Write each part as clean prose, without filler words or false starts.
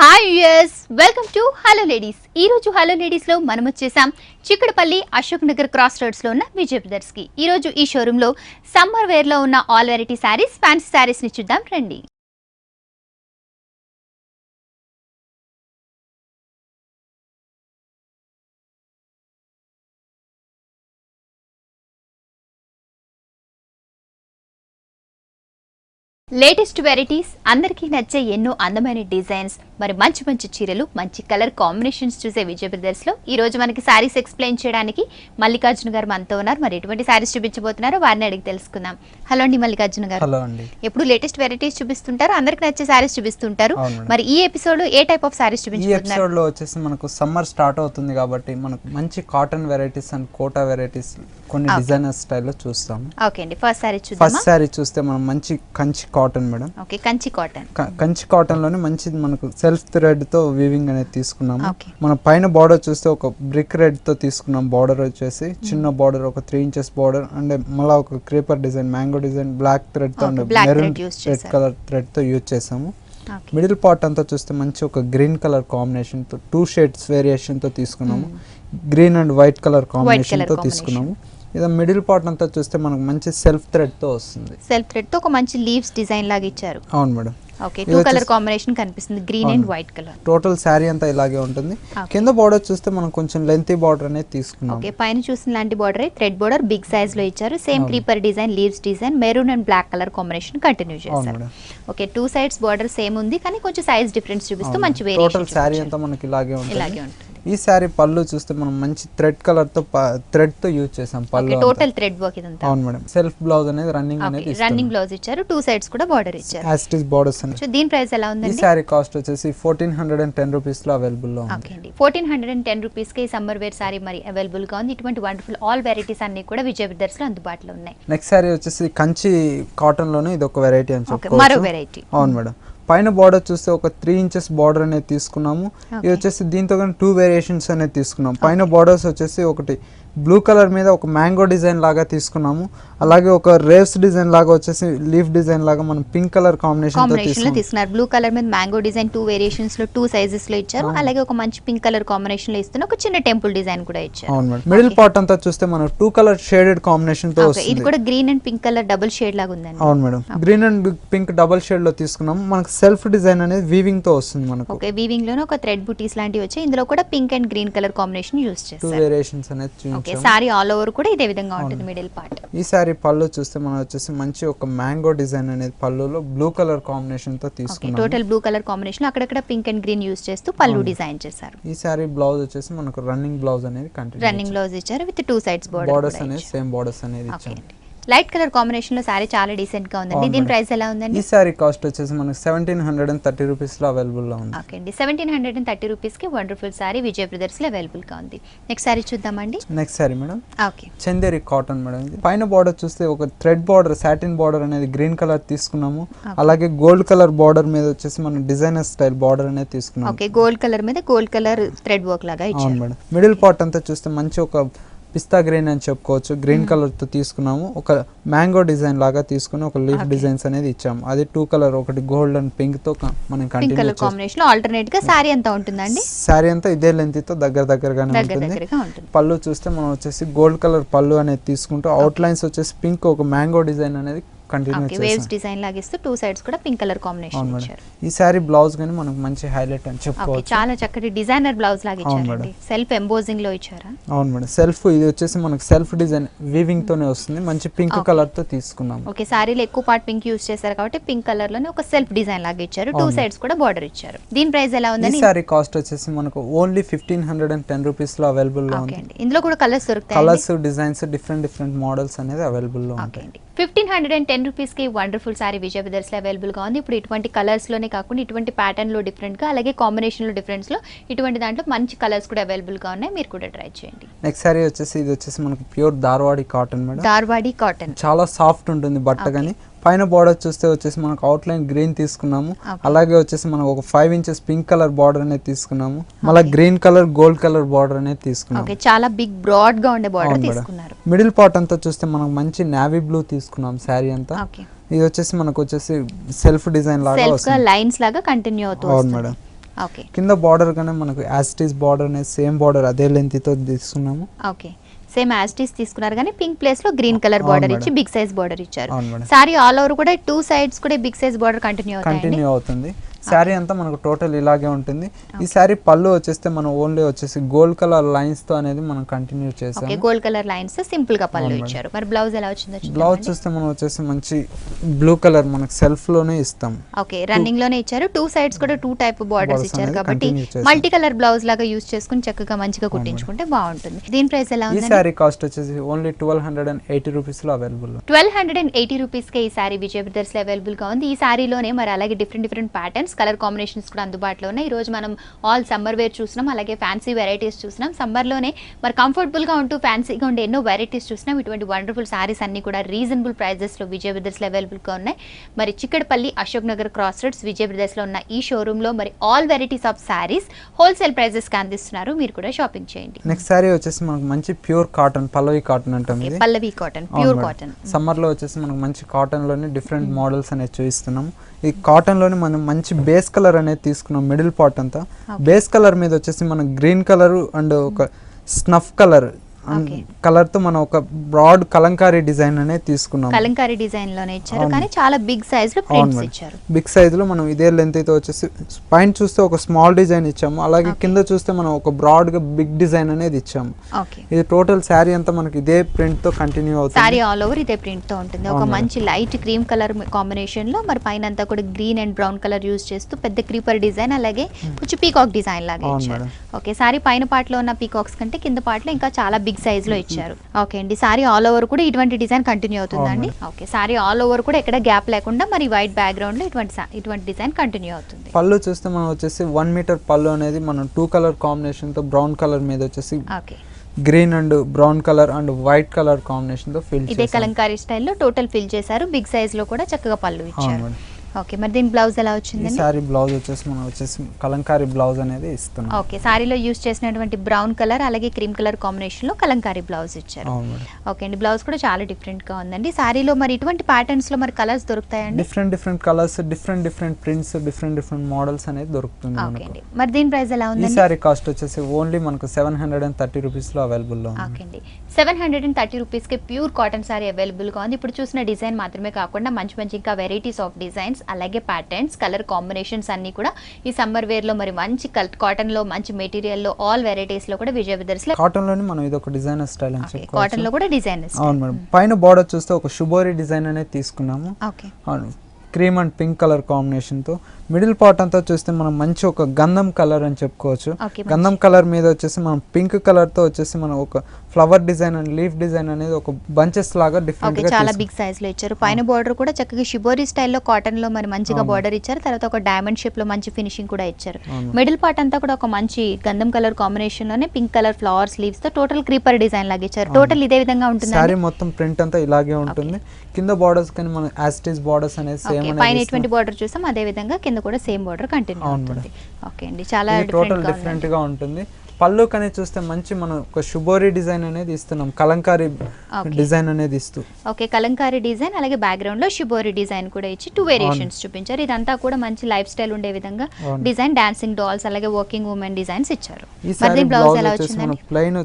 Hi viewers, welcome to hello ladies. ఈ రోజు hello ladies లో మనం వచ్చేసాం చిక్కడపల్లి అశోక్ నగర్ క్రాస్ రోడ్స్ లో ఉన్న విజయ్ బ్రదర్స్ కి. ఈ రోజు ఈ షోరూమ్ లో సమ్మర్ వేర్ లో ఉన్న all variety saris, fancy saris ని చూద్దాం రండి. లేటెస్ట్ వెరైటీస్, అందరికీ నచ్చే ఎన్నో అందమైన డిజైన్స్, మరి మంచి మంచి చీరలు, మంచి కలర్ కాంబినేషన్స్ చూసే విజయ్ బ్రదర్స్ లో ఈ రోజు మనకి శారీస్ ఎక్స్ప్లెయిన్ చేయడానికి మల్లికార్జున గారు మనతో ఉన్నారు. మరి ఎటువంటి శారీస్ చూపించబోతున్నారో వారిని అడిగి తెలుసుకుందాం. హలో అండి మల్లికార్జున గారు. హలో అండి. ఎప్పుడు లేటెస్ట్ వెరైటీస్ చూపిస్తుంటారు, అందరికి నచ్చే శారీస్ చూపిస్తుంటారు. మరి ఈ ఎపిసోడ్ ఏ టైప్ ఆఫ్ శారీస్ చూపించబోతున్నారు? ఈ ఎపిసోడ్ లో వచ్చేసి మనకు సమ్మర్ స్టార్ట్ అవుతుంది కాబట్టి మనకు మంచి cotton varieties and Kota varieties కొన్ని డిజైనర్ స్టైల్లో చూస్తాము. ఓకే అండి, ఫస్ట్ శారీ చూద్దాం. ఫస్ట్ శారీ చూస్తే మనం మంచి Kanchi cotton madam. Okay, Kanchi cotton. Kanchi cotton లోనే మంచి మనకు సెల్ఫ్ థ్రెడ్ తో వీవింగ్ అనేది తీసుకున్నాము. మన పైన బార్డర్ చూస్తే ఒక బ్రిక్ రెడ్ తో తీసుకున్నాం. బార్డర్ వచ్చేసి చిన్న బార్డర్, ఒక 3 inches బార్డర్ అండ్ మళ్ళీ ఒక creeper design, mango design, black thread తో and maroon red colour thread తో యూజ్ చేసాము. మిడిల్ పార్ట్ అంతా చూస్తే మంచి ఒక గ్రీన్ కలర్ కాంబినేషన్ తో 2 shades వేరియేషన్ తో తీసుకున్నాము. Green and white colour combination తో తీసుకున్నాము. ఇది మిడిల్ పార్ట్ అంతా చూస్తే మనకు మంచి సెల్ఫ్ థ్రెడ్ తో వస్తుంది. సెల్ఫ్ థ్రెడ్ తో ఒక మంచి లీవ్స్ డిజైన్ లాగా ఇచ్చారు. అవును మేడం. ఓకే, 2 కలర్ కాంబినేషన్ కనిపిస్తుంది, green and white colour. Total sari అంతా ఇలాగే ఉంటుంది. కింద బార్డర్ చూస్తే మనం కొంచెం లెంతీ బార్డర్ అనేది తీసుకున్నాం. ఓకే, పైన చూసిన లాంటి border, thread border big size లో ఇచ్చారు. Same creeper design, leaves design, maroon and black colour combination continue చేశారు. ఓకే, 2 sides బార్డర్ సేమ్ ఉంది కానీ కొంచెం సైజ్ డిఫరెన్స్ చూపిస్తూ మంచి వేరియేషన్. టోటల్ శారీ అంతా మనకి ఇలాగే ఉంటుంది. ఈ శారీ పళ్ళు చూస్తే మనం మంచి థ్రెడ్ కలర్ తో థ్రెడ్ తో యూజ్ చేసాం పళ్ళు. టోటల్ థ్రెడ్ వర్క్ ఇదంతా. అవును మేడం. సెల్ఫ్ బ్లౌజ్ అనేది రన్నింగ్ బ్లౌజ్ ఇచ్చారు. 2 sides కూడా బార్డర్ ఇచ్చారు. యాస్టిస్ బార్డర్స్ అనేది. దీని ప్రైస్ ఎలా ఉందండి? ఈ శారీ కాస్ట్ వచ్చేసి 1410 రూపీస్ లో అవైలబుల్ లో ఉంది. ఓకే అండి, 1410 రూపీస్ కి సమ్మర్ వేర్ శారీ మరి అవైలబుల్ గా ఉంది. ఇటువంటి వండర్ఫుల్ ఆల్ వెరైటీస్ అన్ని కూడా విజయ్ బ్రదర్స్ లో అందుబాటులో ఉన్నాయి. నెక్స్ట్ శారీ వచ్చేసి కంచి కాటన్ లోనే ఇది ఒక వెరైటీ అని చెప్పుకోవచ్చు. మరో వెరైటీ. అవును మేడం. పైన బార్డర్ చూస్తే ఒక 3 inches బార్డర్ అనేది తీసుకున్నాము. ఇది వచ్చేసి దీంతో కానీ 2 వేరియేషన్స్ అనేది తీసుకున్నాం. పైన బార్డర్స్ వచ్చేసి ఒకటి బ్లూ కలర్ మీద ఒక మ్యాంగో డిజైన్ లాగా తీసుకున్నాము. అలాగే ఒక రేవ్స్ డిజైన్ లాగా వచ్చేసి లీఫ్ డిజైన్ లాగా మనం పింక్ కలర్ కాంబినేషన్ తో తీసుకున్నారు. బ్లూ కలర్ మీద మ్యాంగో డిజైన్ 2 వేరియేషన్స్ లో 2 sizes లో ఇచ్చారు. అలాగే ఒక మంచి పింక్ కలర్ కాంబినేషన్ లో ఇస్తున్న ఒక చిన్న టెంపుల్ డిజైన్ కూడా ఇచ్చారు. అవును మేడం. మిడిల్ పార్ట్ అంతా చూస్తే మనం 2 color షేడెడ్ కాంబినేషన్ తో వస్తుంది. ఇది కూడా green and pink colour double shade లాగా ఉందండి. అవును madam. Green and pink double shade లో తీసుకున్నాము. మనకు సెల్ఫ్ డిజైన్ అనేది వీవింగ్ తో వస్తుంది మనకు. ఓకే, వీవింగ్ లోనే ఒక థ్రెడ్ బూటీస్ లాంటివి వచ్చాయి. ఇందులో కూడా pink and green colour combination use చేశారు. 2 వేరియేషన్స్ అనేది చూపించాము. ఓకే, సారీ ఆల్ ఓవర్ కూడా ఇదే విధంగా ఉంటుంది మిడిల్ పార్ట్. ఈ సారీ పళ్ళు చూస్తే మనం వచ్చేసి మంచి ఒక మ్యాంగో డిజైన్ అనేది పళ్ళులో బ్లూ కలర్ కాంబినేషన్ తో తీసుకున్నాము. టోటల్ బ్లూ కలర్ కాంబినేషన్, అక్కడక్కడ పింక్ అండ్ గ్రీన్ యూస్ చేస్తూ పళ్ళు డిజైన్ చేశారు. ఈ సారీ బ్లౌజ్ వచ్చేసి మనకు రన్నింగ్ బ్లౌజ్ అనేది కంటిన్యూ. రన్నింగ్ బ్లౌజ్ ఇచ్చారు విత్ 2 sides బోర్డర్స్ అనేది సేమ్ బోర్డర్స్ అనేది ఇచ్చారు. లైట్ కలర్ కాంబినేషన్ లో సారీ చాలా డీసెంట్ గా ఉందండి. దీని ప్రైస్ ఎలా ఉందండి? ఈ సారీ కాస్ట్ వచ్చేసి మనకు 1730 రూపీస్ లో అవైలబుల్ లో ఉంది. ఓకే అండి, 1730 రూపీస్ కి వండర్ఫుల్ సారీ విజయ్ బ్రదర్స్ లో అవైలబుల్ గా ఉంది. నెక్స్ట్ సారీ చూద్దామండి. Next sorry madam. Okay, Chanderi cotton madam. ఇది పైన బార్డర్ చూస్తే ఒక థ్రెడ్ బార్డర్, సాటిన్ బార్డర్ అనేది గ్రీన్ కలర్ తీసుకున్నాము. అలాగే గోల్డ్ కలర్ బార్డర్ మీద వచ్చేసి మనం డిజైనర్ స్టైల్ బార్డర్ అనేది తీసుకున్నాము. ఓకే, గోల్డ్ కలర్ మీద గోల్డ్ కలర్ థ్రెడ్ వర్క్ లాగా ఇచ్చారు. అవును మేడం. మిడిల్ పార్ట్ అంతా చూస్తే మంచి ఒక పిస్తా గ్రీన్ అని చెప్పుకోవచ్చు. గ్రీన్ కలర్ తో తీసుకున్నాము. ఒక మ్యాంగో డిజైన్ లాగా తీసుకుని ఒక లీఫ్ డిజైన్స్ అనేది ఇచ్చాము. అది 2 color, ఒకటి గోల్డ్ అండ్ పింక్ తో మనం కంటిన్యూ కలర్ కాంబినేషన్ లో ఆల్టర్నేట్ గా సారీ అంతా ఉంటుందండి. సారీ అంతా ఇదే లెంత్ తో దగ్గరగానే ఉంటుంది. పళ్ళు చూస్తే మనం వచ్చేసి గోల్డ్ కలర్ పళ్ళు అనేది తీసుకుంటూ అవుట్ లైన్స్ వచ్చేసి పింక్, ఒక మ్యాంగో డిజైన్ అనేది వేవ్స్ డిజైన్ లాగిస్తూ 2 sides కూడా పింక్ కలర్ కాంబినేషన్ ఇచ్చారు. ఈ సారీ బ్లౌజ్ గాని మనకు మంచి హైలైట్ అని చెప్పుకోవచ్చు. చాలా చక్కటి డిజైనర్ బ్లౌజ్ లాగా ఇచ్చారండి. సెల్ఫ్ ఎంబోజింగ్ లో ఇచ్చారా? అవును మేడం. సెల్ఫ్ ఇది వచ్చేసి మనకు సెల్ఫ్ డిజైన్ వీవింగ్ తోనే వస్తుంది. మంచి పింక్ కలర్ తో తీసుకున్నాం. ఓకే, సారీలో ఎక్కువ పార్ట్ పింక్ యూస్ చేశారు కాబట్టి పింక్ కలర్ లోనే ఒక సెల్ఫ్ డిజైన్ లాగా ఇచ్చారు. 2 sides కూడా బార్డర్ ఇచ్చారు. దీని ప్రైస్ ఎలా ఉందండి? ఈ సారీ కాస్ట్ వచ్చేసి మనకు ఓన్లీ 1510 రూపీస్ లో అవైలబుల్ లో ఉంది. ఇందులో కూడా కలర్స్ దొరుకుతాయి. కలర్స్, డిజైన్స్, డిఫరెంట్ మోడల్స్ అనేది అవైలబుల్ లో ఉంటాయి. 1510 రూపీస్ కి వండర్ఫుల్ సారీ విజయ్ బ్రదర్స్ లో అవైలబుల్ గా ఉంది. ఇప్పుడు ఇటువంటి కలర్స్ లోనే కాకుండా ఇటువంటి ప్యాటర్న్ లో డిఫరెంట్ గా, అలాగే కాంబినేషన్ లో డిఫరెన్స్ లో ఇటువంటి దాంట్లో మంచి కలర్స్ కూడా అవైలబుల్ గా ఉన్నాయి. మీరు కూడా ట్రై చేయండి. నెక్స్ట్ సారీ వచ్చేసి ఇది వచ్చేసి మనకు ప్యూర్ ధార్వాడి కాటన్ మేడం. ధార్వాడి కాటన్ చాలా సాఫ్ట్ ఉంటుంది బట్ట గానీ. పైన బార్డర్ చూస్తే వచ్చేసి మనకు అవుట్ లైన్ గ్రీన్ తీసుకున్నాము. అలాగే వచ్చేసి మనకు ఒక 5 inches పింక్ కలర్ బార్డర్ అనేది తీసుకున్నాము. మళ్ళీ green colour, gold colour border అనేది తీసుకున్నాము. చాలా బిగ్ బ్రాడ్ గా ఉండే బార్డర్ తీసుకున్నారు. మిడిల్ పార్ట్ అంతా చూస్తే మనకు మంచి నావీ బ్లూ తీసుకున్నాం శారీ అంతా. ఇది వచ్చేసి మనకు వచ్చేసి సెల్ఫ్ డిజైన్ లాగా లైన్స్ లాగా కంటిన్యూ అవుతుంది. అవును మేడం. ఓకే కింద బార్డర్ గానే మనకు యాస్టీస్ బార్డర్ అనేది సేమ్ బార్డర్ అదే లెంత్ తో తీసుకున్నాము. ఓకే సేమ్ యాస్టీస్ తీసుకున్నారు కానీ పింక్ ప్లేస్ లో గ్రీన్ కలర్ బార్డర్ ఇచ్చి బిగ్ సైజ్ బార్డర్ ఇచ్చారు. అవును మేడం. సారీ ఆల్ ఓవర్ కూడా 2 సైడ్స్ కూడా బిగ్ సైజ్ బార్డర్ కంటిన్యూ అవుతుంది. శారీ అంతా మనకు టోటల్ ఇలాగే ఉంటుంది. ఈ శారీ పళ్ళు వచ్చేస్తే మనం ఓన్లీ వచ్చేసి గోల్డ్ కలర్ లైన్స్ తో అనేది మనం కంటిన్యూ చేసాం. Okay gold colour lines simple గా పళ్ళు ఇచ్చారు. మరి బ్లౌజ్ ఎలా వచ్చిందో చూద్దాం. బ్లౌజ్ చూస్తే మనం వచ్చేసి మంచి బ్లూ కలర్ మనకు సెల్ఫ్ లోనే ఇస్తాం. ఓకే రన్నింగ్ లోనే ఇచ్చారు. 2 సైడ్స్ కూడా 2 టైప్ బార్డర్స్ ఇచ్చారు కాబట్టి మల్టీ కలర్ బ్లౌజ్ లాగా యూస్ చేసుకుని చక్కగా మంచిగా కుట్టించుకుంటే బాగుంటుంది. దీని ప్రైస్ ఎలా ఉంది? ఈ శారీ కాస్ట్ వచ్చేసి ఓన్లీ 1280 రూపీస్ లో అవైలబుల్. 1280 రూపీస్ కే ఈ శారీ విజయ్ బ్రదర్స్ లో అవైలబుల్ గా ఉంది. ఈ శారీలోనే మరి అలాగే డిఫరెంట్ ప్యాటర్న్స్ కలర్ కాంబినేషన్స్ కూడా అందుబాటులో ఉన్నాయి. ఈ రోజు మనం ఆల్ సమ్మర్ వేర్ చూస్తున్నాం, అలాగే ఫ్యాన్సీ వెరైటీస్ చూస్తున్నాం. సమ్మర్ లోనే మరి కంఫర్టబుల్ గా ఉంటూ ఫ్యాన్సీగా ఉండే ఎన్నో వెరైటీస్ చూస్తున్నాం. ఇటువంటి వండర్ఫుల్ సారీస్ అన్ని కూడా రీజనబుల్ ప్రైజెస్ లో విజయ్ బ్రదర్స్ లో అవైలబుల్ గా ఉన్నాయి. మరి Chikkadpally Ashok Nagar cross roads Vijay brothers లో ఉన్న ఈ షోరూమ్ లో మరి all varieties of saris wholesale prices కి అందిస్తున్నారు. మీరు కూడా షాపింగ్ చేయండి. నెక్స్ట్ సారీ వచ్చేసి మనకు మంచి ప్యూర్ కాటన్ పల్లవి కాటన్ అంటాం. ఇది పల్లవి కాటన్ ప్యూర్ కాటన్. సమ్మర్ లో వచ్చేసి మనకు మంచి కాటన్ లోనే డిఫరెంట్ మోడల్స్ అనేది చూపిస్తున్నాం. ఈ కాటన్ లోనే మనం మంచి బేస్ కలర్ అనేది తీసుకున్నాం. మిడిల్ పార్ట్ అంతా బేస్ కలర్ మీద వచ్చేసి మనం గ్రీన్ కలర్ అండ్ ఒక స్నఫ్ కలర్ కలర్ తో మనం ఒక బ్రాడ్ కలంకారీ డిజైన్ అనేది తీసుకున్నాం. కలంకారీ డిజైన్ లోనే ఇచ్చారు కానీ చాలా బిగ్ సైజ్ లో ప్రింట్స్ ఇచ్చారు. బిగ్ సైజ్ లో మనం ఇదే లెంత్ తో వచ్చేసి పైన చూస్తే ఒక స్మాల్ డిజైన్ ఇచ్చాము, అలాగే కింద చూస్తే మనం ఒక బ్రాడ్ గా బిగ్ డిజైన్ అనేది ఇచ్చాము. ఇది టోటల్ శారీ అంతా మనకి ఇదే ప్రింట్ తో కంటిన్యూ అవుతుంది. శారీ ఆల్ ఓవర్ ఇదే ప్రింట్ తో ఉంటుంది. ఒక మంచి లైట్ క్రీమ్ కలర్ కాంబినేషన్ లో మరి పైన అంతా కూడా green and brown colour use చేస్తూ పెద్ద క్రీపర్ డిజైన్ అలాగే కొంచెం పీకాక్ డిజైన్ లాగా ఇచ్చారు. ఓకే శారీ పైన పార్ట్ లో ఉన్న పీకాక్స్ కంటే కింద పార్ట్ లో ఇంకా చాలా బిగ్ సైజ్ లో ఇచ్చారు. ఓకే అండి సారీ ఆల్ ఓవర్ కూడా ఇటువంటి డిజైన్ కంటిన్యూ అవుతుందండి. ఓకే సారీ ఆల్ ఓవర్ కూడా ఎక్కడ గ్యాప్ లేకుండా మరి వైట్ బ్యాక్గ్రౌండ్ లో ఇటువంటి డిజైన్ కంటిన్యూ అవుతుంది. పళ్ళు చూస్తే మనం వచ్చేసి 1 మీటర్ పళ్ళు అనేది మనం 2 కలర్ కాంబినేషన్ తో బ్రౌన్ కలర్ మీద వచ్చేసి green and brown colour and white colour combination తో ఫిల్ ఇదే కలంకారీ స్టైల్లో టోటల్ ఫిల్ చేశారు. బిగ్ సైజ్ లో కూడా చక్కగా పళ్ళు ఇచ్చారు. ఓకే మరి దీని బ్లౌజ్ ఎలా వచ్చింది? ఈ సారీ బ్లౌజ్ వచ్చేసి మనం వచ్చేసి కలంకారీ బ్లౌజ్ అనేది ఇస్తున్నాం. ఓకే సారీలో యూస్ చేసినటువంటి బ్రౌన్ కలర్ అలాగే క్రీమ్ కలర్ కాంబినేషన్ లో కలంకారీ బ్లౌజ్ ఇచ్చారు. ఓకే అండి బ్లౌజ్ కూడా చాలా డిఫరెంట్ గా ఉందండి. సారీలో మరి ఇటువంటి ప్యాటర్న్స్ లో మరి కలర్స్ దొరుకుతాయండి? Different colours different prints different models అనేది దొరుకుతుంది. ఓకే అండి మరి దీని ప్రైస్ ఎలా ఉంది? ఈ సారీ కాస్ట్ వచ్చేసి ఓన్లీ మనకు 730 రూపీస్ లో అవైలబుల్ లో ఉంది. ఓకే అండి 730 రూపీస్ కి ప్యూర్ కాటన్ సారీ అవైలబుల్ గా ఉంది. ఇప్పుడు చూసిన డిజైన్ మాత్రమే కాకుండా మంచి ఇంకా వెరైటీస్ ఆఫ్ డిజైన్స్ అలాగే ప్యాటర్న్స్ కలర్ కాంబినేషన్స్ అన్ని కూడా ఈ సమ్మర్ వేర్ లో మరి మంచి కాటన్ లో మంచి మెటీరియల్ లో ఆల్ వెరైటీస్ లో కూడా విజయ్ బ్రదర్స్ లో కాటన్ లోని మనం ఇది ఒక డిజైనర్ స్టైల్ అని చెప్పుకోవచ్చు. కాటన్ లో కూడా డిజైన్ అవును మేడం. పైన బార్డర్ చూస్తే ఒక శుభోరి డిజైన్ అనేది తీసుకున్నాము. Okay cream and pink colour combination తో మిడిల్ పార్ట్ అంతా చూస్తే మనం మంచి ఒక గంధం కలర్ అని చెప్పుకోవచ్చు. గంధం కలర్ మీద వచ్చేసి మనం పింక్ కలర్ తో వచ్చేసి మనం ఒక flower design and leaf design అనేది ఒక బంచెస్ లాగా డిఫరెంట్ గా చాలా బిగ్ సైజ్ లో ఇచ్చారు. పైన బార్డర్ కూడా చక్కగా షిబోరి స్టైల్లో కాటన్ లో మరి మంచిగా బార్డర్ ఇచ్చారు. తర్వాత ఒక డైమండ్ షేప్ లో మంచి ఫినిషింగ్ కూడా ఇచ్చారు. మిడిల్ పార్ట్ అంతా కూడా ఒక మంచి గంధం కలర్ కాంబినేషన్ లోనే పింక్ కలర్ ఫ్లవర్స్ లీవ్స్ తో టోటల్ క్రీపర్ డిజైన్ లాగా ఇచ్చారు. టోటల్ ఇదే విధంగా ఉంటుంది. సారీ మొత్తం ప్రింట్ అంతా ఇలాగే ఉంటుంది. కింద బార్డర్స్ కానీ మన యాస్టీస్ బార్డర్స్ అనేది సేమ్ అనేది పైన ఎటువంటి బార్డర్ చూసాం అదే విధంగా కింద కూడా సేమ్ బార్డర్ కంటిన్యూ అవుతుంది. ఓకే అండి చాలా డిఫరెంట్ గా ఉంటుంది. పళ్ళు కనే చూస్తే మంచి మనం ఒక శుభోరి డిజైన్ అనేది ఇస్తున్నాం. కలంకారీ డిజైన్ అనేది ఇస్తూ ఓకే కలంకారీ డిజైన్ అలాగే బ్యాక్గ్రౌండ్ లో శుభోరి డిజైన్ కూడా ఇచ్చి 2 వేరియేషన్స్ చూపించారు. ఇదంతా కూడా మంచి లైఫ్ స్టైల్ ఉండే విధంగా డిజైన్ డాన్సింగ్ డాల్స్ అలాగే వర్కింగ్ ఉమెన్ డిజైన్స్ ఇచ్చారు. మరి బ్లౌజ్ ఎలా వచ్చింది?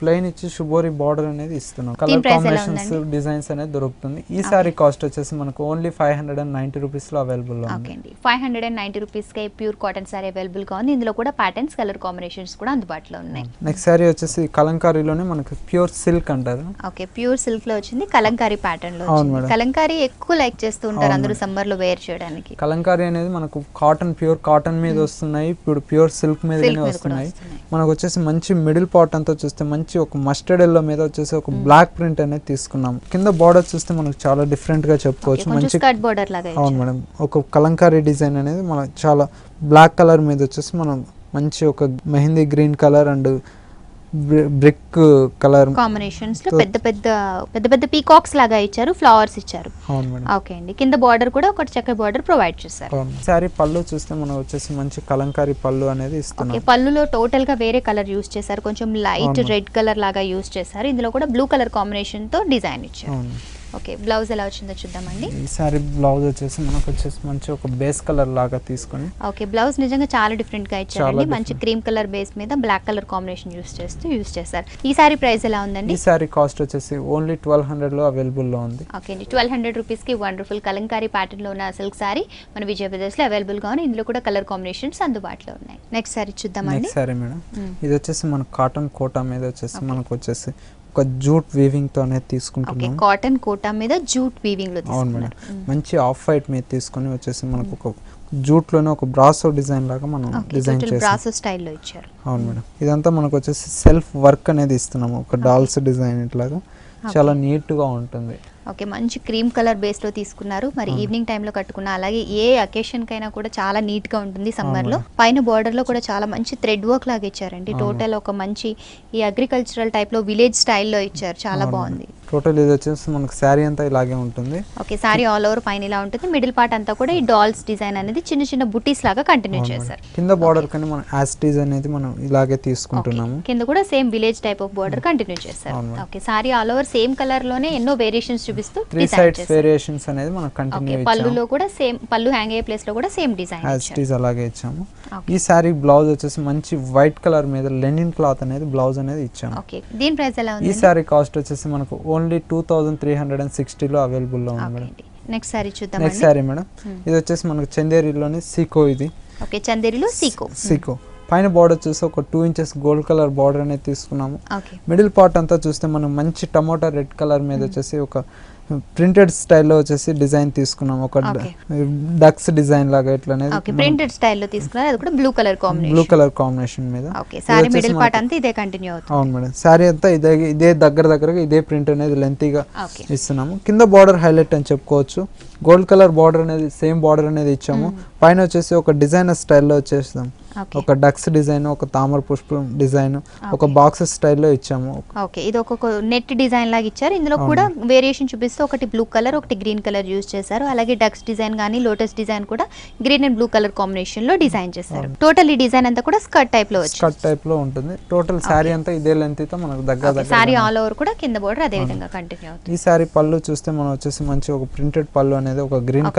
ప్లెయిన్ ఇచ్చి శుభోరి బార్డర్ అనేది ఇస్తున్నాం. కలర్ కాంబినేషన్స్ డిజైన్స్ అనేది దొరుకుతుంది. ఈ సారీ కాస్ట్ వచ్చేసి మనకు ఓన్లీ 590 రూపీస్ లో అవైలబుల్ లో ఉంది. ఓకే అండి 590 రూపీస్ కి ప్యూర్ కాటన్ సారీ అవైలబుల్ గా ఉంది. ఇందులో కూడా ప్యాటర్న్స్ కలర్ కాంబినేషన్స్ కూడా అందుబాటులో ఉన్నాయి. నెక్స్ట్ సారీ వచ్చేసి కలంకారీలోనే మనకు ప్యూర్ సిల్క్ అంటారు. ఓకే ప్యూర్ సిల్క్ లో వచ్చింది కలంకారీ ప్యాటర్న్ లో వచ్చింది. కలంకారీ ఎక్కువ లైక్ చేస్తూ ఉంటారు అందరూ సమ్మర్ లో వేర్ చేయడానికి. కలంకారీ అనేది మనకు కాటన్ ప్యూర్ కాటన్ మీద వస్తున్నాయి, ఇప్పుడు ప్యూర్ సిల్క్ మీదనే వస్తున్నాయి. మనకు వచ్చేసి మంచి మిడిల్ పార్ట్ అంతా చూస్తే మంచి ఒక మస్టర్డ్ ఎల్లో మీద వచ్చేసి ఒక బ్లాక్ ప్రింట్ అనేది తీసుకున్నాం. కింద బార్డర్ చూస్తే మనకు చాలా డిఫరెంట్ గా చెప్పుకోవచ్చు. మంచి స్కర్ట్ బార్డర్ లాగా అవును మేడం. ఒక కలంకారీ డిజైన్ అనేది మనకు చాలా బ్లాక్ కలర్ మీద వచ్చేసి మనం మంచి ఒక mehndi green colour and brick colour combinations లో పెద్ద పీకాక్స్ లాగా ఇచ్చారు, ఫ్లవర్స్ ఇచ్చారు. అవును మేడం. ఓకే అండి కింద బార్డర్ కూడా ఒక చక్కటి బార్డర్ ప్రొవైడ్ చేశారు. సారీ పళ్ళు చూస్తే మనం వచ్చేసి మంచి కలంకారీ పళ్ళు అనేది ఇస్తున్నాం. ఓకే పళ్ళులో టోటల్ గా వేరే కలర్ యూస్ చేశారు, కొంచెం లైట్ రెడ్ కలర్ లాగా యూస్ చేశారు. ఇందులో కూడా బ్లూ కలర్ కాంబినేషన్ తో డిజైన్ ఇచ్చారు. ఓకే, బ్లౌజ్ ఎలా వచ్చిందో చూద్దామండి. ఈ సారీ బ్లౌజ్ వచ్చేసి మనకు వచ్చేసి మంచి ఒక బేస్ కలర్ లాగా తీసుకొని. ఓకే, బ్లౌజ్ నిజంగా చాలా డిఫరెంట్ గా ఇచ్చారండి. మంచి క్రీమ్ కలర్ బేస్ మీద బ్లాక్ కలర్ కాంబినేషన్ యూస్ చేస్తారు. ఈ సారీ ప్రైస్ ఎలా ఉందండి? ఈ సారీ కాస్ట్ వచ్చేసి ఓన్లీ 1200 లో అవైలబుల్ లో ఉంది. ఓకే అండి, 1200 రూపీస్ కి వండర్ఫుల్ కలంకారీ ప్యాటర్న్ లో ఉన్న సిల్క్ సారీ మన విజయ బ్రదర్స్ లో అవైలబుల్ గా ఉంది. ఇందులో కూడా కలర్ కాంబినేషన్స్ అందుబాటులో ఉన్నాయి. నెక్స్ట్ సారీ చూద్దామండి. నెక్స్ట్ సారీ మేడం, ఇది వచ్చేసి మన కాటన్ కోటా మీద వచ్చేసి మనకు వచ్చేసి ఒక జూట్ వీవింగ్ తో అనేది తీసుకుంటున్నాం. కాటన్ కోటా మీద జూట్ వీవింగ్ లో తీసుకున్నారు. మంచి ఆఫ్ వైట్ మీద తీసుకొని వచ్చేసి మనకు ఒక జూట్ లోనే ఒక బ్రాసో డిజైన్ లాగా మనం డిజైన్ చేసాం. బ్రాసో స్టైల్లో ఇచ్చారు. అవును మేడం, ఇదంతా మనకు వచ్చేసి సెల్ఫ్ వర్క్ అనేది ఇస్తున్నాము. ఒక డాల్స్ డిజైన్ ఇట్లాగా చాలా నీట్ గా ఉంటుంది. ఓకే, మంచి క్రీమ్ కలర్ బేస్ లో తీసుకున్నారు. మరి ఈవినింగ్ టైంలో కట్టుకున్న, అలాగే ఏ అకేషన్ కైనా కూడా చాలా నీట్ గా ఉంటుంది సమ్మర్ లో. పైన బార్డర్ లో కూడా చాలా మంచి థ్రెడ్ వర్క్ లాగా ఇచ్చారండి. టోటల్ ఒక మంచి ఈ అగ్రికల్చరల్ టైప్ లో విలేజ్ స్టైల్లో ఇచ్చారు. చాలా బాగుంది. టోటల్ ఇది వచ్చేసి మనకు శారీ అంతా ఇలాగే ఉంటుంది. ఓకే, శారీ ఆల్ ఓవర్ పైన ఇలా ఉంటుంది. మిడిల్ పార్ట్ అంతా కూడా ఈ డాల్స్ డిజైన్ అనేది చిన్న చిన్న బుటీస్ లాగా కంటిన్యూ చేశారు. కింద బార్డర్ కానీ మనం యాస్టీజ్ అనేది మనం ఇలాగే తీసుకుంటున్నాము. కింద కూడా same village type of border continue చేశారు. Okay, sari all over same colour లోనే ఎన్నో వేరియేషన్స్ చూపిస్తూ 3 సైడ్స్ వేరియేషన్స్ అనేది మనం కంటిన్యూ చేసాము. పల్లులో కూడా సేమ్, పల్లు హ్యాంగ్ అయ్యే ప్లేస్ లో కూడా సేమ్ డిజైన్ యాస్టీజ్ అలాగే ఇచ్చాము. ఈ శారీ బ్లౌజ్ వచ్చేసి మంచి వైట్ కలర్ మీద లెనిన్ క్లాత్ అనేది బ్లౌజ్ అనేది ఇచ్చాము. ఓకే, దీని ప్రైస్ ఎలా ఉంది? ఈ శారీ కాస్ట్ వచ్చేసి మనకు ఓన్లీ 2360 లో అవైలబుల్ లో ఉంది మేడం. నెక్స్ట్ సారీ చూద్దాం. నెక్స్ట్ సారీ మేడం, ఇది వచ్చేసి మనకు చందేరిలోని సీకో. ఇది ఓకే, చందేరిలో సీకో. పైన బార్డర్ చూస్తే ఒక 2 ఇంచెస్ గోల్డ్ కలర్ బార్డర్ అనేది తీసుకున్నాము. ఓకే, మిడిల్ పార్ట్ అంతా చూస్తే మనం మంచి టమోటా రెడ్ కలర్ మీద వచ్చేసి ఒక ప్రింటెడ్ స్టైల్లో వచ్చేసి డిజైన్ తీసుకున్నాం. ఒక డక్స్ డిజైన్ లాగా ఇట్లానే ప్రింటెడ్ స్టైల్లో తీసుకున్నారు. అది కూడా బ్లూ కలర్ కాంబినేషన్ మీద. ఓకే, సారీ మిడిల్ పార్ట్ అంతా ఇదే కంటిన్యూ అవుతుంది. అవును మేడం, సారీ అంతా ఇదే దగ్గరగా ఇదే ప్రింట్ అనేది లెంతీగా ఇస్తున్నాము. కింద బార్డర్ హైలైట్ అని చెప్పుకోవచ్చు. గోల్డ్ కలర్ బార్డర్ అనేది సేమ్ బార్డర్ అనేది ఇచ్చాము. పైన వచ్చేసి ఒక డిజైనర్ స్టైల్లో వచ్చేస్తాం. ఒక డక్స్ డిజైన్, ఒక తామర పుష్పం డిజైన్, ఒక బాక్సెస్ స్టైల్లో ఇచ్చాము. ఓకే, ఇది ఒక నెట్ డిజైన్ లాగా ఇచ్చారు. ఇందులో కూడా వేరియేషన్ చూపిస్తూ ఒకటి బ్లూ కలర్, ఒకటి గ్రీన్ కలర్ యూజ్ చేశారు. అలాగే డక్స్ డిజైన్ గానీ లోటస్ డిజైన్ కూడా green and blue colour combination లో డిజైన్ చేశారు. టోటల్ ఈ డిజైన్ అంతా కూడా స్కర్ట్ టైప్ లో ఉంటుంది. టోటల్ సారీ అంతా ఇదే లెంత్ తో మనకు దగ్గర సారీ ఆల్ ఓవర్ కూడా కింద బోర్డర్ అదే విధంగా కంటిన్యూ అవుతుంది. ఈ సారీ పళ్ళు చూస్తే మనం వచ్చేసి మంచి ఒక ప్రింటెడ్ పళ్ళు అనేది ఒక గ్రీన్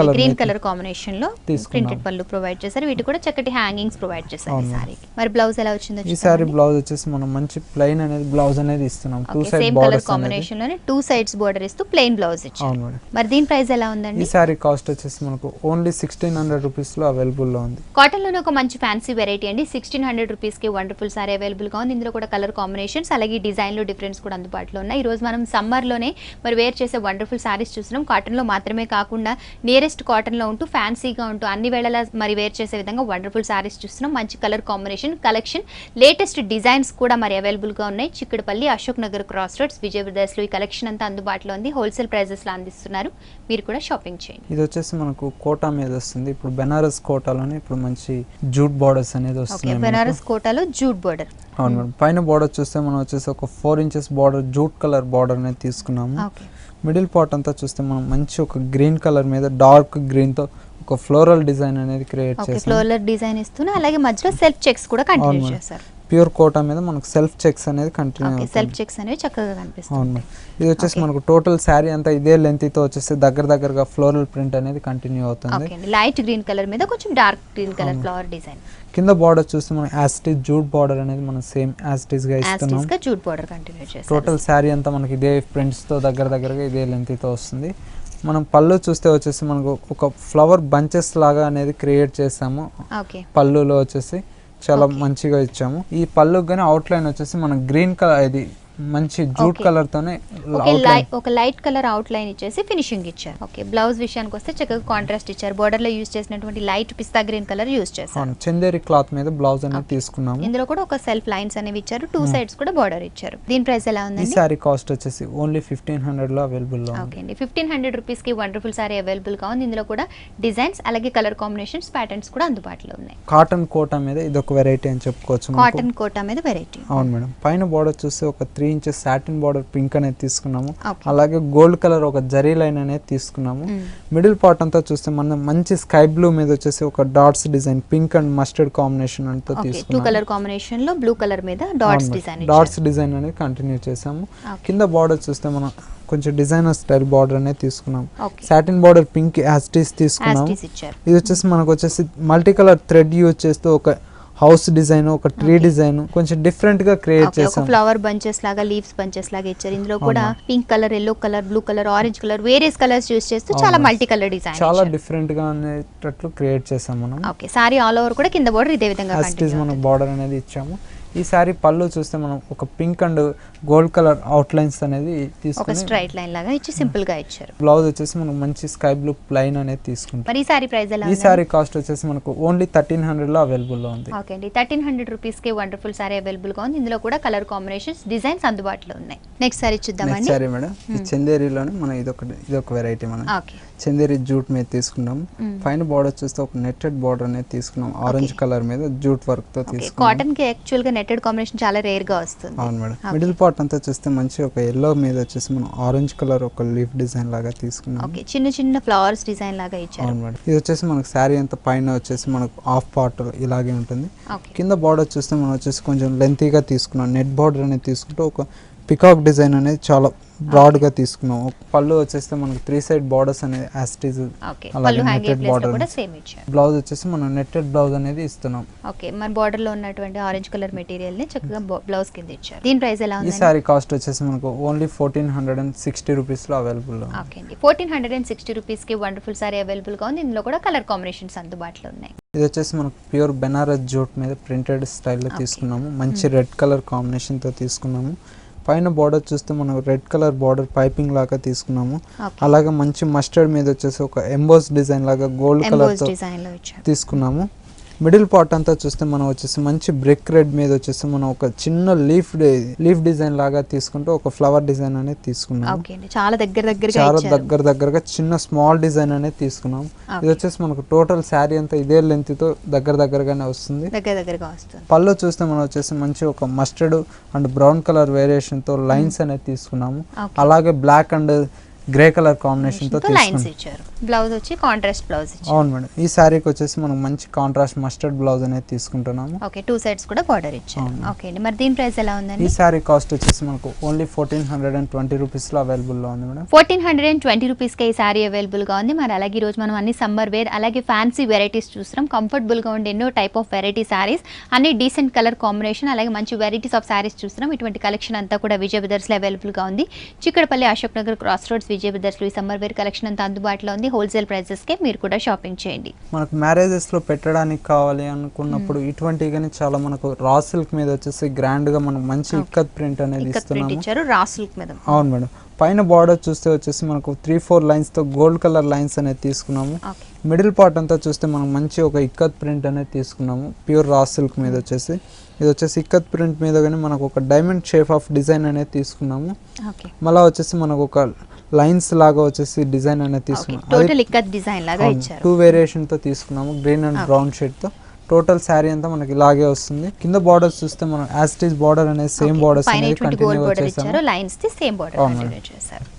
కలర్ కాంబినేషన్ లో ప్రింటెడ్ పళ్ళు ప్రొవైడ్ చేశారు. వీటి కూడా చక్కటి హ్యాంగింగ్స్ ప్రొవైడ్ చేశారు ఈ సారీకి. మరి బ్లౌజ్ ఎలా వచ్చిందో ఈ సారీ బ్లౌజ్ వచ్చేసి మనం మంచి ప్లెయిన్ అనేది బ్లౌజ్ అనేది ఇస్తున్నాం. 2 సైడ్ సేమ్ కలర్ కాంబినేషన్ లోనే 2 సైడ్స్ బోర్డర్ ఇస్తూ ప్లెయిన్ బ్లౌజ్ ఇచ్చారు. మరి దీని ప్రైస్ ఎలా ఉందండి? ఈ సారీ కాస్ట్ వచ్చేసి మనకు ఓన్లీ 1600 రూపీస్ లో అవైలబుల్ లో ఉంది. కాటన్ లోనే ఒక మంచి ఫ్యాన్సీ వెరైటీ అండి. 1600 రూపీస్ కి వండర్ఫుల్ సారీ అవైలబుల్ గా ఉంది. ఇందులో కూడా కలర్ కాంబినేషన్స్ అలాగే డిజైన్ లో డిఫరెన్స్ కూడా అందుబాటులో ఉన్నాయి. ఈ రోజు మనం సమ్మర్ లోనే మరి వేర్ చేసే వండర్ఫుల్ సారీస్ చూస్తున్నాం. కాటన్ లో మాత్రమే కాకుండా నియరెస్ట్ కాటన్ లో ఉంటూ ఫ్యాన్సీగా ఉంటూ అన్ని వేళలా మరి వేర్ చేసే విధంగా వండర్ఫుల్ సారీస్ చూస్తున్నాం. మంచి colour combination collection, latest designs కూడా మరి అవైలబుల్ గా ఉన్నాయి. చిక్కడపల్లి, అశోక్ నగర్ క్రాస్ రోడ్స్, విజయ బ్రదర్స్ లో ఈ కలెక్షన్ అంతా అందుబాటులో ఉంది. హోల్సేల్ ప్రైజెస్ లో అందిస్తున్నారు. మీరు కూడా షాపింగ్ చేయండి. ఇది వచ్చేసి మనకు కోటా మీద వస్తుంది. ఇప్పుడు బెనారస్ కోటాలోనే ఇప్పుడు మంచి జూట్ బార్డర్స్ అనేది వస్తుంది. బెనారస్ కోటాలో జూట్ బార్డర్. అవును మేడం, పైన బార్డర్ చూస్తే మనం వచ్చేసి ఒక 4 inches border jute colour border అనేది తీసుకున్నాము. మిడిల్ పార్ట్ అంతా చూస్తే మనం మంచి ఒక గ్రీన్ కలర్ మీద డార్క్ గ్రీన్ తో ఒక ఫ్లోరల్ డిజైన్ అనేది క్రియేట్ చేసాం. ఫ్లోరల్ డిజైన్ ఇస్తున్నా, అలాగే మధ్యలో సెల్ఫ్ చెక్స్ కూడా కంటిన్యూ చేశారు. ప్యూర్ కోటా మీద మనకు సెల్ఫ్ చెక్స్ అనేది కంటిన్యూ అవుతుంది. సెల్ఫ్ చెక్స్ అనేవి చక్కగా కనిపిస్తుంది. అవును, ఇది వచ్చేసి మనకు టోటల్ శారీ అంతా ఇదే లెంత్ తో వచ్చేసి దగ్గరగా ఫ్లోరల్ ప్రింట్ అనేది కంటిన్యూ అవుతుంది. లైట్ గ్రీన్ కలర్ మీద కొంచెం dark green colour flower design. కింద బార్డర్ చూస్తే మనం యాస్టీజ్ జూట్ బార్డర్ అనేది మనం సేమ్ యాస్టీజ్ గా ఇస్తున్నాం. జూట్ బార్డర్ కంటిన్యూ చేస్తాం. టోటల్ శారీ అంతా మనకి ఇదే ప్రింట్స్ తో దగ్గరగా ఇదే లెంత్ తో వస్తుంది. మనం పళ్ళు చూస్తే వచ్చేసి మనకు ఒక ఫ్లవర్ బంచెస్ లాగా అనేది క్రియేట్ చేసాము. పళ్ళులో వచ్చేసి చాలా మంచిగా ఇచ్చాము. ఈ పళ్ళుకి గానీ అవుట్ లైన్ వచ్చేసి మన గ్రీన్ కలర్, ఇది మంచి జూట్ కలర్ తోనే ఒక లైట్ కలర్ అవుట్ లైన్ ఇచ్చేసి ఫినిషింగ్ ఇచ్చారు. ఓకే, బ్లౌజ్ విషయానికి వస్తే చక్కగా కాంట్రాస్ట్ ఇచ్చారు. బోర్డర్ లో యూజ్ చేసినటువంటి లైట్ పిస్తా గ్రీన్ కలర్ యూజ్ చేశారు. చందేరి క్లాత్ మీద బ్లౌజ్ అనేది తీసుకున్నాము. ఇందులో కూడా ఒక సెల్ఫ్ లైన్స్ అనేవి ఇచ్చారు. 2 సైడ్స్ కూడా బోర్డర్ ఇచ్చారు. దీని ప్రైస్ ఎలా ఉంది? ఈ సారీ కాస్ట్ వచ్చేసి ఓన్లీ 1500 లో అవైలబుల్ లో ఉంది. ఓకే అండి, 1500 రూపీస్ కి వండర్ఫుల్ సారీ అవైలబుల్ గా ఉంది. ఇందులో కూడా డిజైన్స్ అలాగే కలర్ కాంబినేషన్స్, ప్యాటర్న్స్ కూడా అందుబాటులో ఉన్నాయి. కాటన్ కోటా మీద ఇది ఒక వెరైటీ అని చెప్పుకోవచ్చు. కాటన్ కోటా మీద వెరైటీ. అవును మేడం, పైన బోర్డర్ చూస్తే ఒక 3 ఇంచెస్ సాటిన్ బార్డర్ పింక్ అనేది తీసుకున్నాము. అలాగే గోల్డ్ కలర్ ఒక జరీ లైన్ అనేది తీసుకున్నాము. మిడిల్ పార్ట్ అంతా చూస్తే మనం మంచి స్కై బ్లూ మీద వచ్చేసి ఒక dots design pink and mustard combination అంతా తీసుకున్నాము. 2 కలర్ కాంబినేషన్ లో బ్లూ కలర్ మీద డాట్స్ డిజైన్ అనేది కంటిన్యూ చేసాము. కింద బార్డర్ చూస్తే మనం కొంచెం డిజైనర్ స్టైల్ బార్డర్ అనేది తీసుకున్నాం. ఓకే సాటిన్ బార్డర్ పింక్ యాస్టీస్ తీసుకున్నాం. ఇచ్చారు. ఇది వచ్చేసి మనకు వచ్చేసి మల్టీ కలర్ థ్రెడ్ యూజ్ చేస్తూ ఒక హౌస్ డిజైన్, ఒక ట్రీ డిజైన్ కొంచెం డిఫరెంట్ గా క్రియేట్ చేసాం. ఫ్లవర్ బంచెస్ లాగా, లీవ్స్ బంచెస్ లాగా ఇచ్చారు. ఇందులో కూడా pink colour, yellow colour, blue colour, orange colour, various colours use చేస్తూ చాలా మల్టీ కలర్ డిజైన్ చాలా డిఫరెంట్ గా అనేటట్లు క్రియేట్ చేసాం మనం. ఓకే సారీ ఆల్ ఓవర్ కూడా కింద బోర్డర్ ఇదే విధంగా మనం బార్డర్ అనేది ఇచ్చాము. ఈ సారీ పళ్ళు చూస్తే మనం ఒక pink and gold colour out lines అనేది తీసుకొని ఒక స్ట్రైట్ లైన్ లాగా ఇచ్చి సింపుల్ గా ఇచ్చారు. బ్లౌజ్ వచ్చేసి మనకు మంచి స్కై బ్లూ ప్లైన్ అనేది తీసుకుంటాం. మరి ఈ సారీ ప్రైస్ ఎలా ఈ సారీ కాస్ట్ వచ్చేసి మనకు ఓన్లీ 1300 లో అవైలబుల్ లో ఉంది. ఓకే అండి, 1300 రూపీస్ కి వండర్ఫుల్ సారీ అవైలబుల్ గా ఉంది. ఇందులో కూడా కలర్ కాంబినేషన్స్, డిజైన్స్ అందుబాటులో ఉన్నాయి. నెక్స్ట్ సారీ చూద్దామండి. సారీ మేడం, ఈ చందేరిలోనే మనం ఇదొక వెరైటీ మనం ఓకే చందేరి జూట్ మీద తీసుకున్నాం. పైన బార్డర్ చూస్తే ఒక నెట్టెడ్ బార్డర్ అనేది తీసుకున్నాం. ఆరెంజ్ కలర్ మీద జూట్ వర్క్ తో తీసుకున్నాం. కాటన్ కి యాక్చువల్ గా నెట్టెడ్ కాంబినేషన్ చాలా రేర్ గా వస్తుంది. అవును మేడం. మిడిల్ పార్ట్ అంతా చూస్తే మంచి ఒక ఎల్లో మీద వచ్చేసి మనం ఆరెంజ్ కలర్ ఒక లీఫ్ డిజైన్ లాగా తీసుకున్నాం. ఓకే, చిన్న చిన్న ఫ్లవర్స్ డిజైన్ లాగా ఇచ్చారు. అవును మేడం. ఇది వచ్చేసి మనకు శారీ అంతా పైన వచ్చేసి మనకు హాఫ్ పార్ట్ ఇలాగే ఉంటుంది. కింద బార్డర్ చూస్తే మనం వచ్చేసి కొంచెం లెంతీగా తీసుకున్నాం. నెట్ బార్డర్ అనేది తీసుకుంటే ఒక పికాక్ డిజైన్ అనేది చాలా బ్రాడ్ గా తీసుకున్నాం. పళ్ళు వచ్చేస్తే మనకి 3 సైడ్ బార్డర్స్ అనేది యాస్టీజ్ అలాగే నెట్టెడ్ బార్డర్. బ్లౌజ్ వచ్చేసి మనం నెట్టెడ్ బ్లౌజ్ అనేది ఇస్తున్నాం. ఓకే, మన బార్డర్ లో ఉన్నటువంటి ఆరెంజ్ కలర్ మెటీరియల్ ని చక్కగా బ్లౌజ్ కింద ఇచ్చారు. దీని ప్రైస్ ఎలా ఉంది? ఈ సారీ కాస్ట్ వచ్చేసి మనకు ఓన్లీ 1460 రూపీస్ లో అవైలబుల్ లో. ఓకే అండి, 1460 రూపీస్ కి వండర్ఫుల్ సారీ అవైలబుల్ గా ఉంది. ఇందులో కూడా కలర్ కాంబినేషన్స్ అందుబాటులో ఉన్నాయి. ఇది వచ్చేసి మనకు ప్యూర్ బెనారస్ జూట్ మీద ప్రింటెడ్ స్టైల్లో తీసుకున్నాము. మంచి రెడ్ కలర్ కాంబినేషన్ తో తీసుకున్నాము. పైన బార్డర్ చూస్తే మనం రెడ్ కలర్ బార్డర్ పైపింగ్ లాగా తీసుకున్నాము. అలాగే మంచి మస్టర్డ్ మీద వచ్చేసి ఒక ఎంబోస్ డిజైన్ లాగా గోల్డ్ కలర్ తో తీసుకున్నాము. మిడిల్ పార్ట్ అంతా చూస్తే మనం వచ్చేసి మంచి బ్రిక్ రెడ్ మీద వచ్చేసి మనం ఒక చిన్న లీఫ్ డిజైన్ లాగా తీసుకుంటూ ఒక ఫ్లవర్ డిజైన్ అనేది తీసుకున్నాం. చాలా దగ్గరగా చిన్న స్మాల్ డిజైన్ అనేది తీసుకున్నాం. ఇది వచ్చేసి మనకు టోటల్ శారీ అంతా ఇదే లెంత్ తో దగ్గరగానే వస్తుంది. పళ్ళు చూస్తే మనం వచ్చేసి మంచి ఒక mustard and brown colour variation తో లైన్స్ అనేది తీసుకున్నాము. అలాగే black and grey colour combination తో ఇచ్చారు. బ్లౌజ్ వచ్చి కాంట్రాస్ట్ బ్లౌజ్ ఇచ్చారు. అవును మేడం. ఈ సారీకి వచ్చేసి మనం మంచి కాంట్రాస్ట్ మస్టర్డ్ బ్లౌజ్ అనేది తీసుకుంటున్నాము. ఓకే, 2 సైడ్స్ కూడా బార్డర్ ఇచ్చారు. ఓకే అండి, మరి దీని ప్రైస్ ఎలా ఉందండి? ఈ సారీ కాస్ట్ వచ్చేసి మనకు ఓన్లీ 1420 రూపీస్ లో అవైలబుల్ లో ఉంది మేడం. 1420 రూపీస్ కి ఈ సారీ అవైలబుల్ గా ఉంది. మరి అలాగే ఈ రోజు మనం అన్ని సమ్మర్ వేర్ అలాగే ఫ్యాన్సీ వెరైటీస్ చూస్తున్నాం. కంఫర్టబుల్ గా ఉండే ఎన్నో టైప్ ఆఫ్ వెరైటీ సారీస్, అన్ని డీసెంట్ కలర్ కాంబినేషన్, అలాగే మంచి వెరైటీస్ ఆఫ్ సారీస్ చూస్తున్నాం. ఇటువంటి కలెక్షన్ అంతా కూడా విజయ్ బ్రదర్స్ లో అవైలబుల్ గా ఉంది. Chikkadpally, Ashok Nagar, cross roads Vijay brothers లో ఈ సమ్మర్ వేర్ కలెక్షన్ అంతా అందుబాటులో ఉంది. హోల్సేల్ ప్రైసెస్ కి మీరు కూడా షాపింగ్ చేయండి. మనకు మ్యారేజెస్ లో పెట్టడానికి కావాలి అనుకున్నప్పుడు ఇటువంటి గానీ చాలా మనకు రా సిల్క్ మీద వచ్చేసి గ్రాండ్ గా మనకు మంచి ఇక్కత్ ప్రింట్ అనేది ఇచ్చారు. రా సిల్క్ మీద. అవును మేడం. పైన బార్డర్ చూస్తే వచ్చేసి మనకు 3-4 లైన్స్ తో గోల్డ్ కలర్ లైన్స్ అనేది తీసుకున్నాము. మిడిల్ పార్ట్ అంతా చూస్తే మనం మంచి ఒక ఇక్కత్ ప్రింట్ అనేది తీసుకున్నాము. ప్యూర్ రా సిల్క్ మీద వచ్చేసి ఇది వచ్చేసి ఇక్కత్ ప్రింట్ మీద కానీ మనకు ఒక డైమండ్ షేప్ ఆఫ్ డిజైన్ అనేది తీసుకున్నాము. మళ్ళీ వచ్చేసి మనకు ఒక లైన్స్ లాగా వచ్చేసి డిజైన్ అనేది తీసుకున్నాము. 2 వేరియేషన్ తో తీసుకున్నాము, గ్రీన్ అండ్ బ్రౌన్ షేడ్ తో. టోటల్ శారీ అంతా మనకి ఇలాగే వస్తుంది. కింద బార్డర్స్ చూస్తే మనం యాస్టీజ్ బార్డర్ అనేది సేమ్ బార్డర్స్ అనేది కంటిన్యూ చేసాము.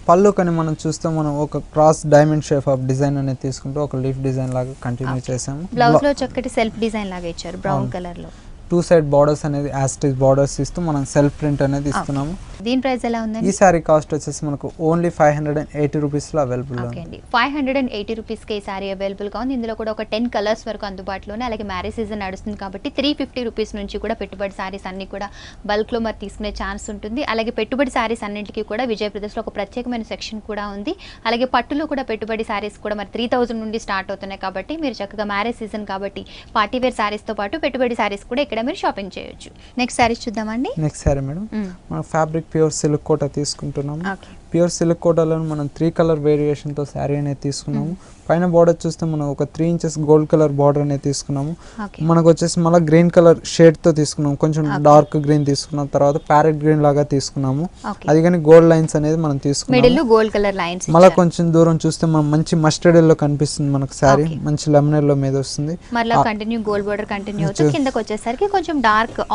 పళ్ళు కానీ మనం చూస్తే మనం ఒక cross diamond shape of design అనేది తీసుకుంటూ ఒక లీఫ్ డిజైన్ లాగా కంటిన్యూ చేసాము. బ్లౌజ్ లో చక్కటి సెల్ఫ్ డిజైన్ లాగా ఇచ్చారు బ్రౌన్ కలర్ లో. 2 సైడ్ బార్డర్స్ అనేది యాస్టీజ్ బార్డర్స్ ఇస్తూ మనం సెల్ఫ్ ప్రింట్ అనేది ఇస్తున్నాము. దీని ప్రైస్ ఎలా ఉందండి? ఈ సారీ కాస్ట్ వచ్చేసి మనకు ఓన్లీ 580 రూపీస్ లో అవైలబుల్ ఓకే అండి, 580 రూపీస్ కి ఈ సారీ అవైలబుల్ గా ఉంది. ఇందులో కూడా ఒక 10 కలర్స్ వరకు అందుబాటులోనే. అలాగే మ్యారేజ్ సీజన్ నడుస్తుంది కాబట్టి 350 రూపీస్ నుంచి కూడా పెట్టుబడి సారీస్ అన్ని కూడా బల్క్ లో మరి తీసుకునే ఛాన్స్ ఉంటుంది. అలాగే పెట్టుబడి సారీస్ అన్నింటికి కూడా విజయ్ బ్రదర్స్ లో ఒక ప్రత్యేకమైన సెక్షన్ కూడా ఉంది. అలాగే పట్టులో కూడా పెట్టుబడి సారీస్ కూడా మరి 3000 నుండి స్టార్ట్ అవుతున్నాయి కాబట్టి మీరు చక్కగా మ్యారేజ్ సీజన్ కాబట్టి పార్టీ వేర్ సారీస్ తో పాటు పెట్టుబడి సారీస్ కూడా ఇక్కడ మీరు షాపింగ్ చేయొచ్చు. నెక్స్ట్ సారీస్ చూద్దామండి. నెక్స్ట్ సారీ మేడం, మనం ఫ్యాబ్రిక్ ప్యూర్ సిల్క్ కోట తీసుకుంటున్నాము. ప్యూర్ సిల్క్ కోటాలో మనం 3 కలర్ వేరియేషన్ తో శారీ అనేది తీసుకున్నాము. పైన బార్డర్ చూస్తే మనం ఒక 3 ఇంచెస్ గోల్డ్ కలర్ బార్డర్ అనేది తీసుకున్నాము. మనకు వచ్చేసి మళ్ళీ గ్రీన్ కలర్ షేడ్ తో తీసుకున్నాము. కొంచెం డార్క్ గ్రీన్ తీసుకున్నాం, తర్వాత ప్యారెట్ గ్రీన్ లాగా తీసుకున్నాము. అది కానీ గోల్డ్ లైన్స్ అనేది మనం తీసుకున్నాము. మళ్ళీ కొంచెం దూరం చూస్తే మనం మంచి మస్టర్డ్ ఎల్లో కనిపిస్తుంది మనకు శారీ. మంచి లెమన్ ఎల్లో మీద వస్తుంది.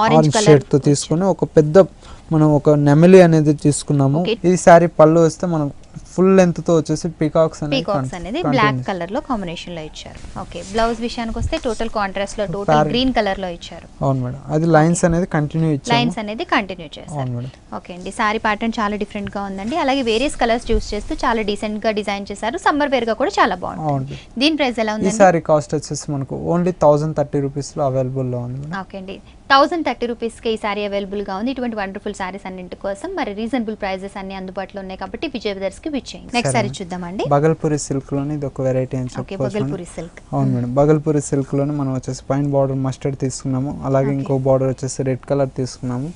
ఆరెంజ్ షేడ్ తో తీసుకుని ఒక పెద్ద మనం ఒక నెమలి అనేది తీసుకున్నాము. ఈ శారీ పళ్ళు వస్తే మనం ఫుల్ లెంత్ తో వచ్చేసి పీకాక్స్ అనేది బ్లాక్ కలర్ లో కాంబినేషన్ లో ఇచ్చారు. ఓకే, బ్లౌజ్ విషయానికి వస్తే టోటల్ కాంట్రాస్ట్ లో టోటల్ గ్రీన్ కలర్ లో ఇచ్చారు. అవును మేడం, అది లైన్స్ అనేది కంటిన్యూ ఇచ్చారు. లైన్స్ అనేది కంటిన్యూ చేశారు. ఓకే అండి, సారీ ప్యాటర్న్ చాలా డిఫరెంట్ గా ఉందండి. అలాగే వేరియస్ కలర్స్ చూస్ చేస్తూ చాలా డీసెంట్ గా డిజైన్ చేశారు. సమ్మర్ వేర్ గా కూడా చాలా బాగుంది. దీని ప్రైస్ ఎలా ఉంది? ఈ సారీ కాస్ట్ వచ్చేసి మనకు ఓన్లీ 1030 రూపీస్ లో అవైలబుల్ లో ఉంది. ఓకే అండి, 1030 రూపీస్కి ఈ సారీ అవైలబుల్గా ఉంది. ఇటువంటి వండర్ఫుల్ సారీస్ అన్నింటి కోసం మరి రీజనబుల్ ప్రైజెస్ అన్ని అందుబాటులో ఉన్నాయి కాబట్టి విజయ్ బ్రదర్స్కి విచ్చేయండి. నెక్స్ట్ సారీ చూద్దామండి. బగల్పూరి సిల్క్ లోని ఇది ఒక వెరైటీ అని చెప్పొచ్చు. బగల్పూరి సిల్క్. అవును మేడం, బగల్పూరి సిల్క్ లోని మనం వచ్చేసి పైన బార్డర్ మస్టర్డ్ తీసుకున్నాము. అలాగే ఇంకో బార్డర్ వచ్చేసి రెడ్ కలర్ తీసుకున్నాము.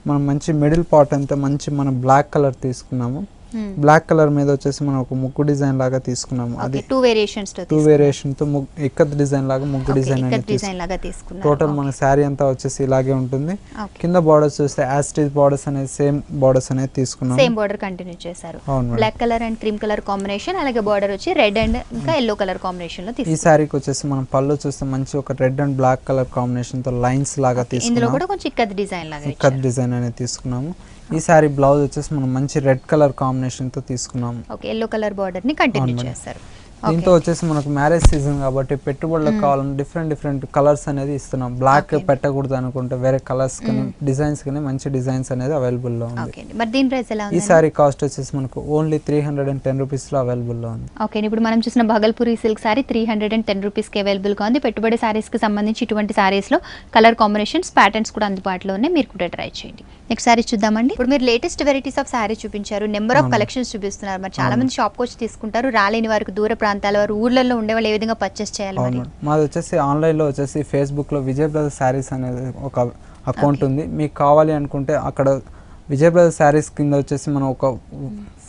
మనం మంచి మిడిల్ పార్ట్ అంతా మంచి మనం బ్లాక్ కలర్ తీసుకున్నాము. బ్లాక్ కలర్ మీద వచ్చేసి మనం ఒక ముగ్గు డిజైన్ లాగా తీసుకున్నాము. అది టూ వేరియేషన్ తో ఇక్కత్ డిజైన్ లాగా ముగ్గు డిజైన్ లాగా తీసుకున్నాము. టోటల్ మన శారీ అంతా వచ్చేసి ఇలాగే ఉంటుంది. కింద బార్డర్స్ చూస్తే యాస్టిజ్ బార్డర్స్ అనేది సేమ్ బార్డర్స్ అనేది తీసుకున్నాము. సేమ్ బార్డర్ కంటిన్యూ చేశారు. Black colour and cream colour combination, అలాగే బార్డర్ వచ్చి రెడ్ అండ్ ఇంకా ఎల్లో కలర్ కాంబినేషన్ లో తీసుకున్నాము. ఈ శారీకి వచ్చేసి మనం పళ్ళు చూస్తే మంచి ఒక red and black colour combination తో లైన్స్ లాగా తీసుకున్నాము. ఇందులో కూడా కొంచెం ఇక్కత్ డిజైన్ లాగా ఇక్కత్ డిజైన్ అనేది తీసుకున్నాము. ఈ సారీ బ్లౌజ్ వచ్చేసి మనం మంచి రెడ్ కలర్ కాంబినేషన్ తో తీసుకున్నాము. ఓకే, ఎల్లో కలర్ బార్డర్ ని కంటిన్యూ చేశారు. దీంతో వచ్చేసి మనకు మ్యారేజ్ సీజన్ కాబట్టి పెట్టుబడులకు కావాలని డిఫరెంట్ కలర్స్ అనేది ఇస్తున్నాం. బ్లాక్ పెట్టకూడదు అనుకుంటే వేరే కలర్స్ కానీ డిజైన్స్ కానీ మంచి డిజైన్స్ అనేది అవైలబుల్ లో ఉంది. మరి దీని ప్రైస్ ఎలా ఉంది? ఈ సారీ కాస్ట్ వచ్చేసి మనకు ఓన్లీ 310 రూపీస్ లో అవైలబుల్ లో ఉంది. ఓకే, ఇప్పుడు మనం చూసిన భగల్పూరి సిల్క్ సారీ 310 రూపీస్ కి అవైలబుల్ గా ఉంది. పెట్టుబడి సారీస్ కి సంబంధించి ఇటువంటి సారీస్ లో కలర్ కాంబినేషన్స్ ప్యాటర్న్స్ కూడా అందుబాటులో ఉన్నాయి. మీరు కూడా ట్రై చేయండి. నెక్స్ట్ సారీ చూద్దామండి. ఇప్పుడు మీరు లేటెస్ట్ వెరైటీస్ ఆఫ్ సారీ చూపించారు, నెంబర్ ఆఫ్ కలెక్షన్స్ చూపిస్తున్నారు. మరి చాలా మంది షాప్ కి వచ్చి తీసుకుంటారు, రాలేని వారికి దూర ప్రాంతాల వారు ఊర్లలో ఉండే వాళ్ళు ఏ విధంగా పర్చేస్ చేయాలి? మాది వచ్చేసి ఆన్లైన్ లో వచ్చేసి ఫేస్బుక్ లో విజయ్ బ్రదర్స్ శారీస్ అనేది ఒక అకౌంట్ ఉంది. మీకు కావాలి అనుకుంటే అక్కడ విజయ్ బ్రదర్స్ శారీస్ కింద వచ్చేసి మనం ఒక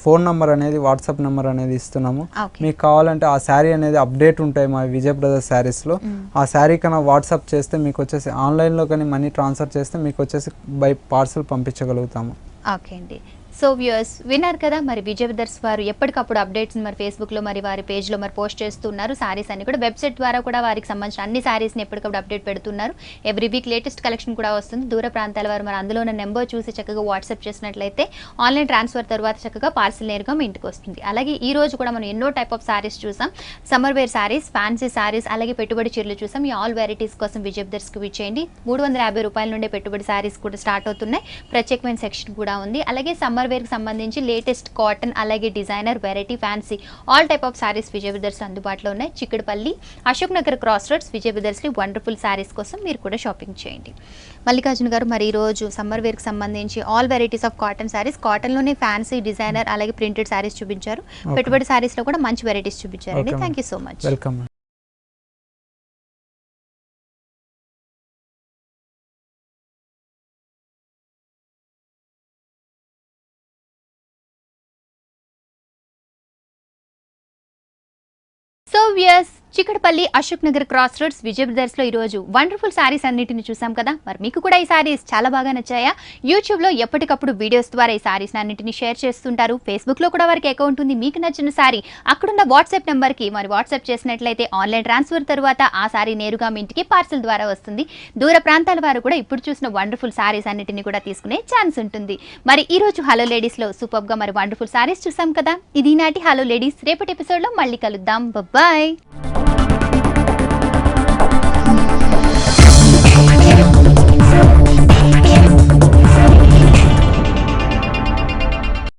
ఫోన్ నెంబర్ అనేది వాట్సాప్ నెంబర్ అనేది ఇస్తున్నాము. మీకు కావాలంటే ఆ శారీ అనేది అప్డేట్ ఉంటాయి మా విజయ్ బ్రదర్స్ శారీస్లో. ఆ శారీ కన్నా వాట్సాప్ చేస్తే మీకు వచ్చేసి ఆన్లైన్లో కానీ మనీ ట్రాన్స్ఫర్ చేస్తే మీకు వచ్చేసి బై పార్సల్ పంపించగలుగుతాము. ఓకే అండి, సో వ్యూయర్స్ విన్నారు కదా, మరి విజయ్ బ్రదర్స్ వారు ఎప్పటికప్పుడు అప్డేట్స్ మరి ఫేస్బుక్లో మరి వారి పేజ్లో మరి పోస్ట్ చేస్తున్నారు. సారీస్ అన్ని కూడా వెబ్సైట్ ద్వారా కూడా వారికి సంబంధించిన అన్ని సారీస్ని ఎప్పటికప్పుడు అప్డేట్ పెడుతున్నారు. ఎవ్రీ వీక్ లేటెస్ట్ కలెక్షన్ కూడా వస్తుంది. దూర ప్రాంతాల వారు మరి అందులో ఉన్న నెంబర్ చూసి చక్కగా వాట్సాప్ చేసినట్లయితే ఆన్లైన్ ట్రాన్స్ఫర్ తర్వాత చక్కగా పార్సిల్ నేరుగా మీ ఇంటికి వస్తుంది. అలాగే ఈ రోజు కూడా మనం ఎన్నో టైప్ ఆఫ్ సారీస్ చూసాం. Summer wear saris, fancy saris, అలాగే పెట్టుబడి చీరలు చూసాం. ఈ ఆల్ వెరైటీస్ కోసం విజయ్ బ్రదర్స్కి విచ్చేయండి. 350 రూపాయల నుండే పెట్టుబడి సారీస్ కూడా స్టార్ట్ అవుతున్నాయి. ప్రత్యేకమైన సెక్షన్ కూడా ఉంది. అలాగే సమ్మర్ వేర్కి సంబంధించి లేటెస్ట్ కాటన్, అలాగే designer, variety, fancy all type of saris Vijay brothers అందుబాటులో ఉన్నాయి. చిక్కడపల్లి, అశోక్ నగర్ క్రాస్ రోడ్స్ విజయ్ బ్రదర్స్ని వండర్ఫుల్ సారీస్ కోసం మీరు కూడా షాపింగ్ చేయండి. మల్లికార్జున గారు, మరి ఈ రోజు సమ్మర్ వేర్కి సంబంధించి all varieties of cotton saris, కాటన్లోనే ఫ్యాన్సీ, డిజైనర్, అలాగే ప్రింటెడ్ సారీస్ చూపించారు. పెట్టుబడి సారీస్లో కూడా మంచి వెరైటీస్ చూపించారండి. Thank you so much. Welcome. So viewers, Chikkadpally, Ashok Nagar cross roads Vijay brothers లో ఈ రోజు వండర్ఫుల్ సారీస్ అన్నిటిని చూసాం కదా. మరి మీకు కూడా ఈ సారీస్ చాలా బాగా నచ్చాయా? యూట్యూబ్ లో ఎప్పటికప్పుడు వీడియోస్ ద్వారా ఈ సారీస్ అన్నిటిని షేర్ చేస్తుంటారు. ఫేస్బుక్ లో కూడా వారికి అకౌంట్ ఉంది. మీకు నచ్చిన సారీ అక్కడున్న వాట్సాప్ నెంబర్ కి మరి వాట్సాప్ చేసినట్లయితే ఆన్లైన్ ట్రాన్స్ఫర్ తర్వాత ఆ సారీ నేరుగా మీ ఇంటికి పార్సల్ ద్వారా వస్తుంది. దూర ప్రాంతాల వారు కూడా ఇప్పుడు చూసిన వండర్ఫుల్ సారీస్ అన్నిటిని కూడా తీసుకునే ఛాన్స్ ఉంటుంది. మరి ఈ రోజు హలో లేడీస్ లో సూపర్ గా మరి వండర్ఫుల్ సారీస్ చూసాం కదా. ఇది నాటి హలో లేడీస్. రేపటి ఎపిసోడ్ లో మళ్ళీ కలుద్దాం. బాయ్.